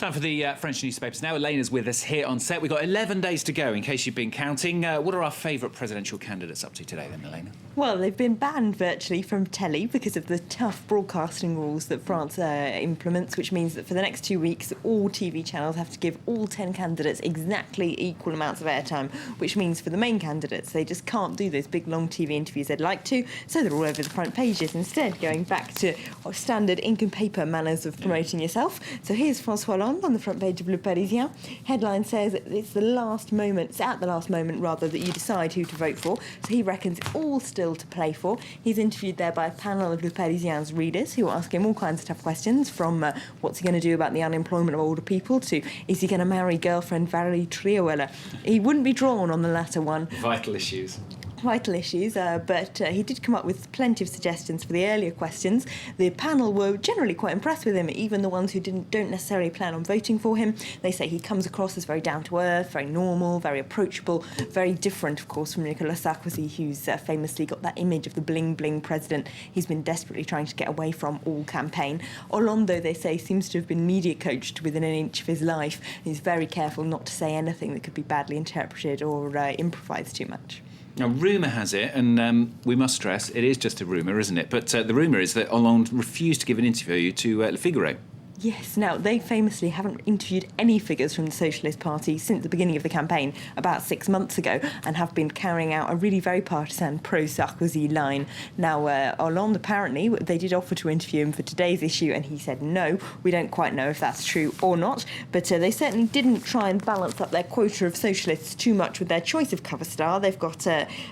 Time for the French newspapers now. Elena's with us here on set. We've got 11 days to go, in case you've been counting. What are our favourite presidential candidates up to today, then, Elena? Well, they've been banned virtually from telly because of the tough broadcasting rules that France implements, which means that for the next 2 weeks, all TV channels have to give all 10 candidates exactly equal amounts of airtime, which means for the main candidates, they just can't do those big, long TV interviews they'd like to, so they're all over the front pages, instead going back to standard ink and paper manners of promoting yourself. So here's François Hollande on the front page of Le Parisien. Headline says it's the last moment, it's at the last moment rather, that you decide who to vote for. So he reckons it's all still to play for. He's interviewed there by a panel of Le Parisien's readers who ask him all kinds of tough questions, from what's he going to do about the unemployment of older people to is he going to marry girlfriend Valérie Trierweiler. He wouldn't be drawn on the latter one. Vital issues. But he did come up with plenty of suggestions for the earlier questions. The panel were generally quite impressed with him, even the ones who don't necessarily plan on voting for him. They say he comes across as very down-to-earth, very normal, very approachable, very different, of course, from Nicolas Sarkozy, who's famously got that image of the bling-bling president he's been desperately trying to get away from all campaign. Hollande, though, they say, seems to have been media coached within an inch of his life. He's very careful not to say anything that could be badly interpreted or improvised too much. Now, rumour has it, and we must stress, it is just a rumour, isn't it? But the rumour is that Hollande refused to give an interview to Le Figaro. Yes, now, they famously haven't interviewed any figures from the Socialist Party since the beginning of the campaign, about 6 months ago, and have been carrying out a really very partisan pro-Sarkozy line. Now, Hollande, apparently, they did offer to interview him for today's issue, and he said no. We don't quite know if that's true or not, but they certainly didn't try and balance up their quota of socialists too much with their choice of cover star. They've got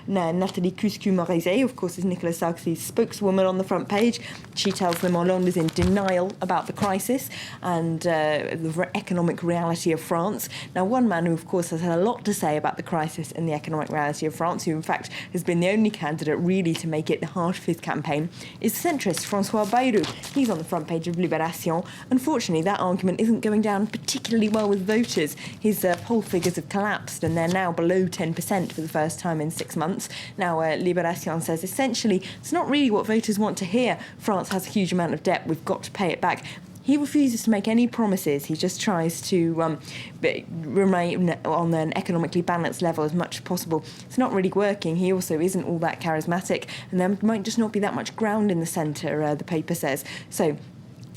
Nathalie Cuscu-Morizet, of course, is Nicolas Sarkozy's spokeswoman on the front page. She tells them Hollande is in denial about the crisis and the economic reality of France. Now, one man who, of course, has had a lot to say about the crisis and the economic reality of France, who, in fact, has been the only candidate really to make it the heart of his campaign, is centrist François Bayrou. He's on the front page of Libération. Unfortunately, that argument isn't going down particularly well with voters. His poll figures have collapsed, and they're now below 10% for the first time in 6 months. Now, Libération says, essentially, it's not really what voters want to hear. France has a huge amount of debt. We've got to pay it back. He refuses to make any promises. He just tries to remain on an economically balanced level as much as possible. It's not really working. He also isn't all that charismatic, and there might just not be that much ground in the centre, the paper says. So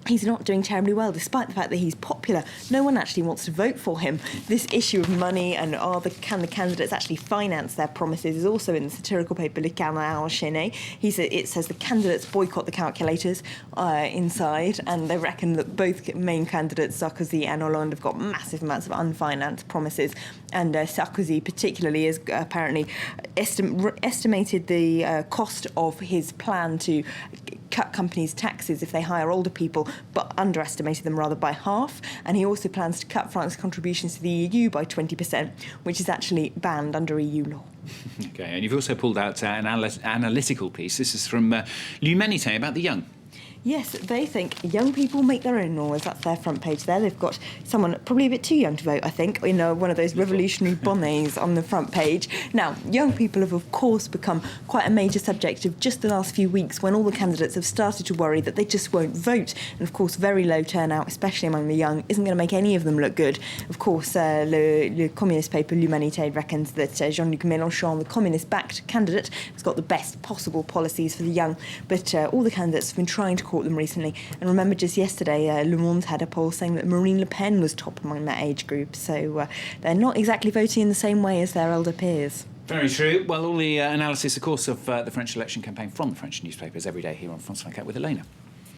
he's not doing terribly well, despite the fact that he's popular. No one actually wants to vote for him. This issue of money and can the candidates actually finance their promises is also in the satirical paper Le Canard Enchaîné. It says the candidates boycott the calculators inside, and they reckon that both main candidates, Sarkozy and Hollande, have got massive amounts of unfinanced promises. And Sarkozy particularly has apparently estimated the cost of his plan to cut companies' taxes if they hire older people, but underestimated them rather by half. And he also plans to cut France's contributions to the EU by 20%, which is actually banned under EU law. OK, and you've also pulled out an analytical piece. This is from L'Humanité about the young. Yes, they think young people make their own laws. That's their front page there. They've got someone probably a bit too young to vote, I think, in one of those revolutionary bonnets on the front page. Now, young people have, of course, become quite a major subject of just the last few weeks, when all the candidates have started to worry that they just won't vote. And, of course, very low turnout, especially among the young, isn't going to make any of them look good. Of course, le communist paper L'Humanité reckons that Jean-Luc Mélenchon, the communist-backed candidate, has got the best possible policies for the young. But all the candidates have been trying to caught them recently. And remember, just yesterday, Le Monde had a poll saying that Marine Le Pen was top among that age group. So they're not exactly voting in the same way as their elder peers. Very true. Well, all the analysis, of course, of the French election campaign from the French newspapers every day here on France 24 with Elena.